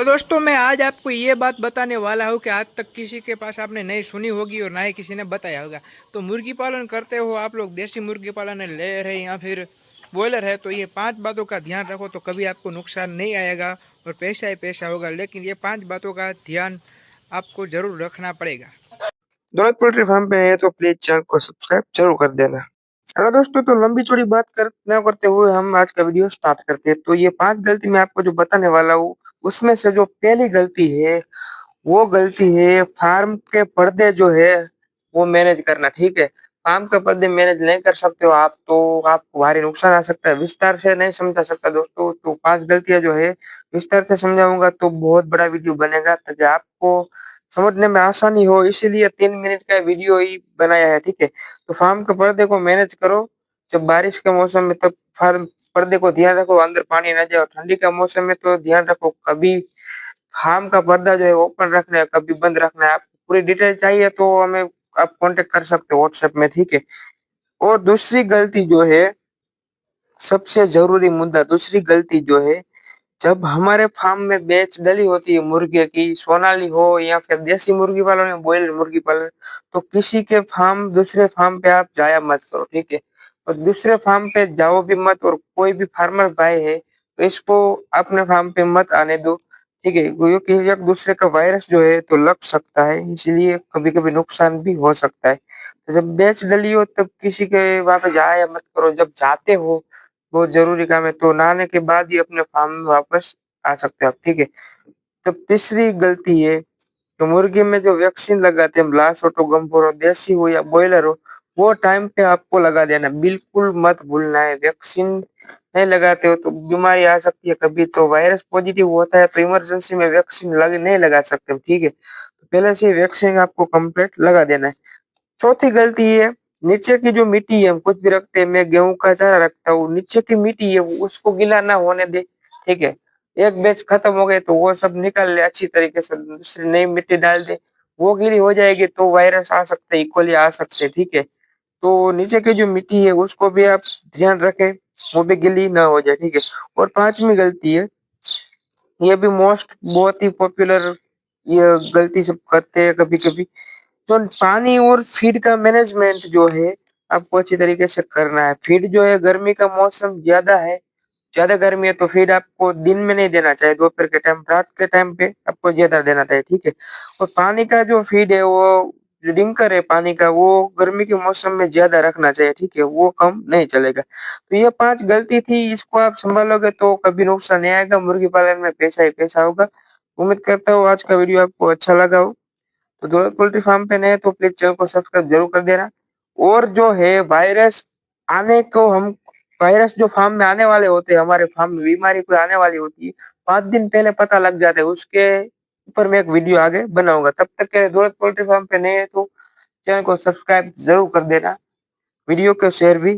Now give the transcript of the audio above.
तो दोस्तों मैं आज आपको ये बात बताने वाला हूँ कि आज तक किसी के पास आपने नहीं सुनी होगी और ना ही किसी ने बताया होगा। तो मुर्गी पालन करते हो आप लोग, देसी मुर्गी पालन है, लेयर है या फिर बॉयलर है, तो ये 5 बातों का ध्यान रखो तो कभी आपको नुकसान नहीं आएगा और पैसा ही पैसा होगा। लेकिन ये 5 बातों का ध्यान आपको जरूर रखना पड़ेगा। दौलत पोल्ट्री फार्म पे है तो प्लीज चैनल को सब्सक्राइब जरूर कर देना। हेलो दोस्तों, तो लंबी चौड़ी बात कर न करते हुए हम आज का वीडियो स्टार्ट करते हैं। तो ये 5 गलती मैं आपको जो बताने वाला हूँ, उसमें से जो पहली गलती है वो गलती है फार्म के पर्दे जो है वो मैनेज करना। ठीक है, फार्म के पर्दे मैनेज नहीं कर सकते हो आप तो आपको भारी नुकसान आ सकता है। विस्तार से नहीं समझा सकता दोस्तों, तो 5 गलतियां जो है विस्तार से समझाऊंगा तो बहुत बड़ा वीडियो बनेगा ताकि आपको समझने में आसानी हो, इसीलिए 3 मिनट का वीडियो ही बनाया है। ठीक है, तो फार्म के पर्दे को मैनेज करो। जब बारिश के मौसम में तब फार्म पर्दे को ध्यान रखो अंदर पानी न जाए, और ठंडी का मौसम में तो ध्यान रखो कभी फार्म का पर्दा जो है ओपन रखना है कभी बंद रखना है। आपको पूरी डिटेल चाहिए तो हमें आप कांटेक्ट कर सकते हो व्हाट्सएप में। ठीक है, और दूसरी गलती जो है, सबसे जरूरी मुद्दा, दूसरी गलती जो है, जब हमारे फार्म में बैच डली होती है मुर्गे की, सोनाली हो या फिर देसी मुर्गी पालन या बॉयलर मुर्गी पालन, तो किसी के फार्म दूसरे फार्म पे आप जाया मत करो। ठीक है, और दूसरे फार्म पे जाओ भी मत, और कोई भी फार्मर भाई है तो इसको अपने फार्म पे मत आने दो। ठीक है, क्योंकि एक दूसरे का वायरस जो है तो लग सकता है, इसलिए कभी कभी नुकसान भी हो सकता है। तो जब बैच डली हो तब किसी के वहां पे जाया मत करो। जब जाते हो बहुत जरूरी काम है तो नहाने के बाद ही अपने फार्म में वापस आ सकते हो आप। ठीक है, तो तीसरी गलती है, तो मुर्गी में जो वैक्सीन लगाते हैं, ब्लास ऑटो गम्पोर हो, देसी हो या बॉयलर हो, वो टाइम पे आपको लगा देना, बिल्कुल मत भूलना है। वैक्सीन नहीं लगाते हो तो बीमारी आ सकती है, कभी तो वायरस पॉजिटिव होता है तो इमरजेंसी में वैक्सीन लग नहीं लगा सकते। ठीक है, तो पहले से वैक्सीन आपको कंप्लीट लगा देना है। चौथी गलती है, नीचे की जो मिट्टी है, हम कुछ भी रखते हैं, मैं गेहूं का चारा रखता हूँ, नीचे की मिट्टी है उसको गीला ना होने दे। ठीक है, एक बैच खत्म हो गए तो वो सब निकाल ले अच्छी तरीके से, दूसरी नई मिट्टी डाल दे, वो गीली हो जाएगी तो वायरस आ सकते हैं, इकोली आ सकते हैं। ठीक है, तो नीचे की जो मिट्टी है उसको भी आप ध्यान रखें, वो भी गीली ना हो जाए। ठीक है, और पांचवी गलती है, ये भी मोस्ट बहुत ही पॉपुलर, ये गलती सब करते हैं कभी कभी, तो पानी और फीड का मैनेजमेंट जो है आपको अच्छी तरीके से करना है। फीड जो है, गर्मी का मौसम ज्यादा है, ज्यादा गर्मी है तो फीड आपको दिन में नहीं देना चाहिए, दोपहर के टाइम, रात के टाइम पे आपको ज्यादा देना चाहिए। ठीक है, और पानी का जो फीड है वो जो डिंकर है पानी का, वो गर्मी के मौसम में ज्यादा रखना चाहिए। ठीक है, वो कम नहीं चलेगा। तो ये 5 गलती थी, इसको आप संभालोगे तो कभी नुकसान नहीं आएगा, मुर्गी पालन में पैसा ही पैसा होगा। उम्मीद करता हूँ आज का वीडियो आपको अच्छा लगा हो। तो दौलत पोल्ट्री फार्म पे नए तो प्लीज चैनल को सब्सक्राइब जरूर कर देना। और जो है वायरस आने को, हम वायरस जो फार्म में आने वाले होते हैं, हमारे फार्म में बीमारी कोई आने वाली होती है, 5 दिन पहले पता लग जाता है, उसके ऊपर मैं एक वीडियो आगे बनाऊंगा। तब तक के दौलत पोल्ट्री फार्म पे नए तो चैनल को सब्सक्राइब जरूर कर देना, वीडियो को शेयर भी